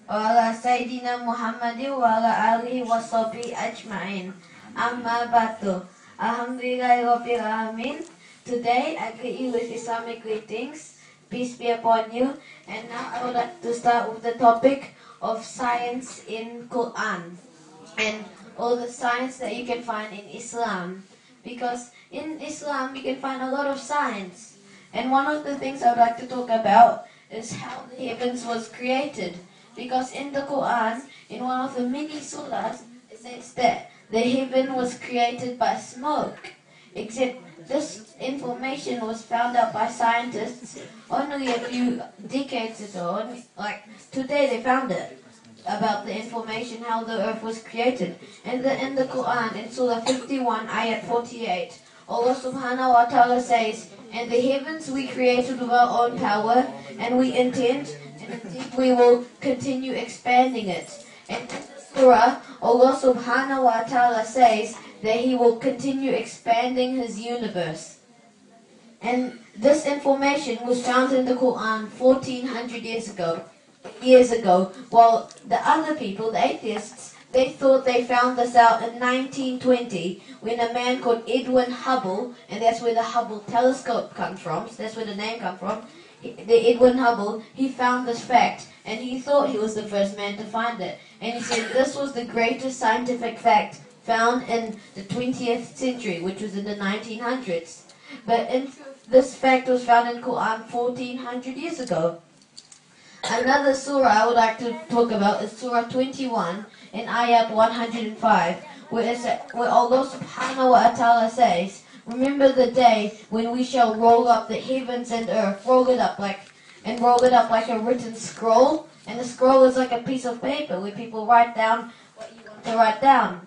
وعلى سيدنا محمد وعلى آله وصحبه أجمعين. Amma Batu. Alhamdulillah Rabbil Alamin. Today I greet you with Islamic greetings. Peace be upon you. And now I would like to start with the topic of science in Qur'an and all the science that you can find in Islam. Because in Islam you can find a lot of science. And one of the things I would like to talk about is how the heavens was created. Because in the Qur'an, in one of the many surahs, it says that the heaven was created by smoke. Except this information was found out by scientists only a few decades ago. Like today they found it, about the information how the earth was created. And in the Quran, in Surah 51, ayat 48, Allah subhanahu wa ta'ala says, "And the heavens we created with our own power, and we intend, and indeed we will continue expanding it." And in the surah, Allah subhanahu wa ta'ala says that He will continue expanding His universe. And this information was found in the Quran 1400 years ago, while the other people, the atheists, they thought they found this out in 1920 when a man called Edwin Hubble, and that's where the Hubble telescope comes from, so that's where the name comes from, the Edwin Hubble, he found this fact, and he thought he was the first man to find it. And he said this was the greatest scientific fact found in the 20th century, which was in the 1900s. But this fact was found in Quran 1400 years ago. Another surah I would like to talk about is Surah 21 in ayat 105, where Allah subhanahu wa ta'ala says, "Remember the day when we shall roll up the heavens and earth, roll it up like a written scroll." And the scroll is like a piece of paper where people write down what you want to write down.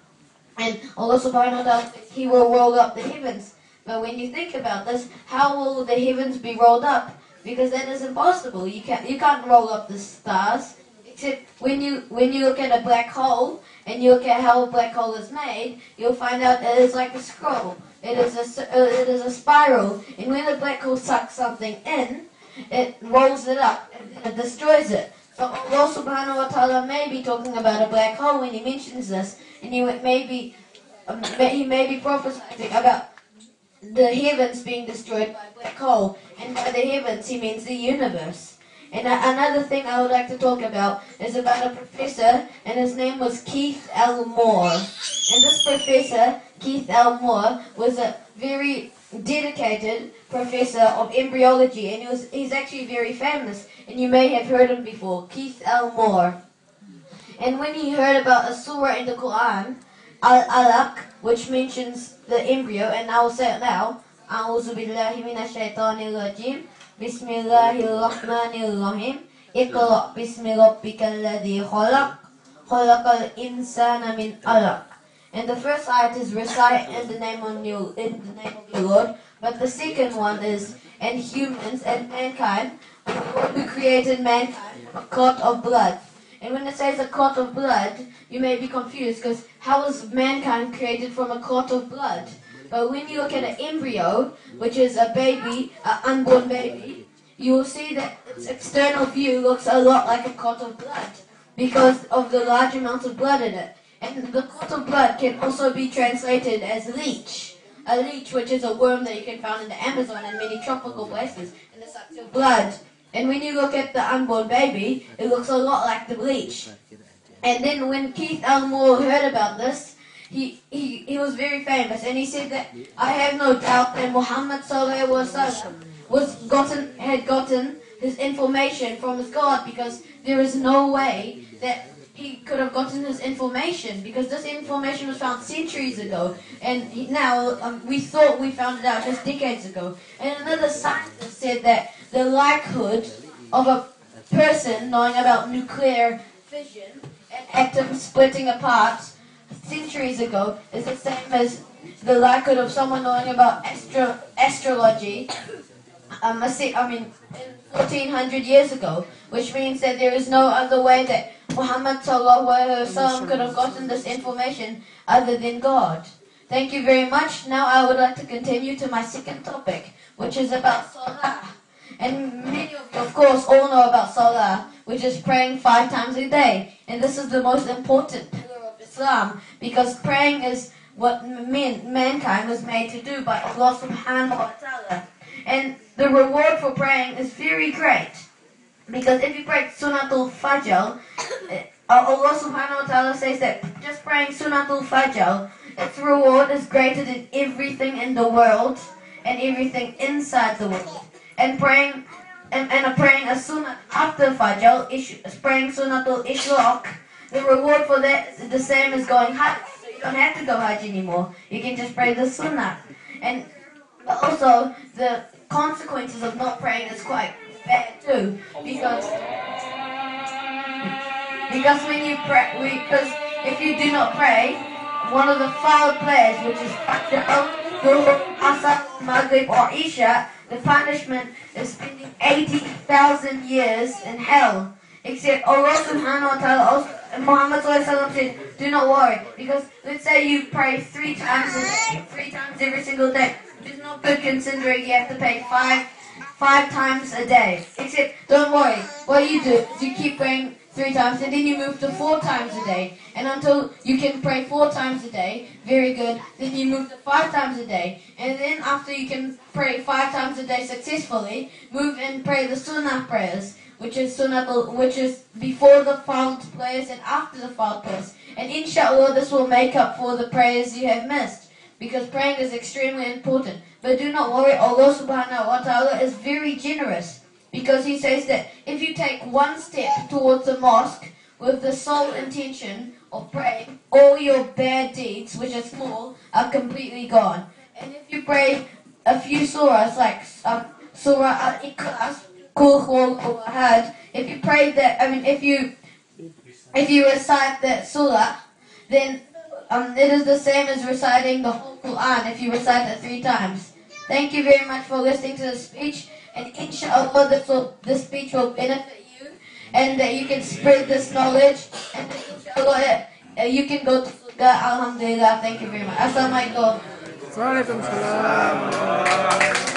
And Allah subhanahu wa ta'ala says He will roll up the heavens. But when you think about this, how will the heavens be rolled up? Because that is impossible. You can't roll up the stars. Except when you look at a black hole and you look at how a black hole is made, you'll find out it is like a scroll. It is a spiral. And when a black hole sucks something in, it rolls it up and it destroys it. So Allah subhanahu wa ta'ala may be talking about a black hole when He mentions this, and He may be prophesying about the heavens being destroyed by a black hole. And by the heavens, He means the universe. And another thing I would like to talk about is about a professor, and his name was Keith L. Moore. And this professor, Keith L. Moore, was a very dedicated professor of embryology, and he's actually very famous, and you may have heard him before, Keith L. Moore. And when he heard about a surah in the Quran, Al-Alaq, which mentions the embryo, and I will say it now, أعوذ بالله من الشيطان الرجيم بسم الله الرحمن الرحيم اقرأ باسم ربك الذي خلق خلق الإنسان من علق. And the first ayat is recite in the name of your Lord, but the second one is, and humans and mankind, who created mankind a clot of blood. And when it says a clot of blood, you may be confused, because how is mankind created from a clot of blood? But when you look at an embryo, which is a baby, an unborn baby, you will see that its external view looks a lot like a clot of blood because of the large amount of blood in it. And the clot of blood can also be translated as leech. A leech, which is a worm that you can find in the Amazon and many tropical places, and it sucks your blood. And when you look at the unborn baby, it looks a lot like the leech. And then when Keith L. Moore heard about this, he was very famous, and he said that I have no doubt that Muhammad sallallahu alaihi wasallam had gotten his information from his God, because there is no way that he could have gotten his information, because this information was found centuries ago, and now we thought we found it out just decades ago. And another scientist said that the likelihood of a person knowing about nuclear fission and atoms splitting apart centuries ago is the same as the likelihood of someone knowing about astrology 1400 years ago, which means that there is no other way that Muhammad sallallahu alaihi wasallam could have gotten this information other than God. Thank you very much. Now I would like to continue to my second topic, which is about salah. And many of you, of course, all know about Salah, which is praying 5 times a day. And this is the most important pillar of Islam, because praying is what mankind was made to do by Allah subhanahu wa ta'ala. And the reward for praying is very great. Because if you pray Sunatul Fajr, Allah subhanahu wa ta'ala says that just praying Sunatul Fajr, its reward is greater than everything in the world and everything inside the world. And praying a sunnah after Fajr, praying Sunatul Ishraq, the reward for that is the same as going Hajj. So you don't have to go Hajj anymore. You can just pray the sunnah. And also, the consequences of not praying is quite bad too, because when you pray, because if you do not pray, one of the 5 prayers, which is Asr, Maghrib or Isha, the punishment is spending 80,000 years in hell. Except Allah subhanahu wa ta'ala also, Muhammad said, do not worry, because let's say you pray 3 times a day, 3 times every single day, which is not good considering you have to pay 5 times a day. Except, don't worry, what you do is you keep praying 3 times and then you move to 4 times a day. And until you can pray 4 times a day, very good, then you move to 5 times a day. And then after you can pray 5 times a day successfully, move and pray the sunnah prayers, which is before the fard prayers and after the fard prayers. And inshallah this will make up for the prayers you have missed, because praying is extremely important. But do not worry, Allah subhanahu wa ta'ala is very generous, because He says that if you take 1 step towards the mosque with the sole intention of praying, all your bad deeds, which are small, are completely gone. And if you pray a few surahs like Surah Al-Ikhlas, Qul Huwallahu Ahad, if you pray that, if you recite that surah, then it is the same as reciting the whole Qur'an if you recite it 3 times. Thank you very much for listening to the speech, and inshallah this speech will benefit you, and that you can spread this knowledge, and that inshallah you can go to Surga. Alhamdulillah. Thank you very much. Assalamualaikum. Waalaikumsalam.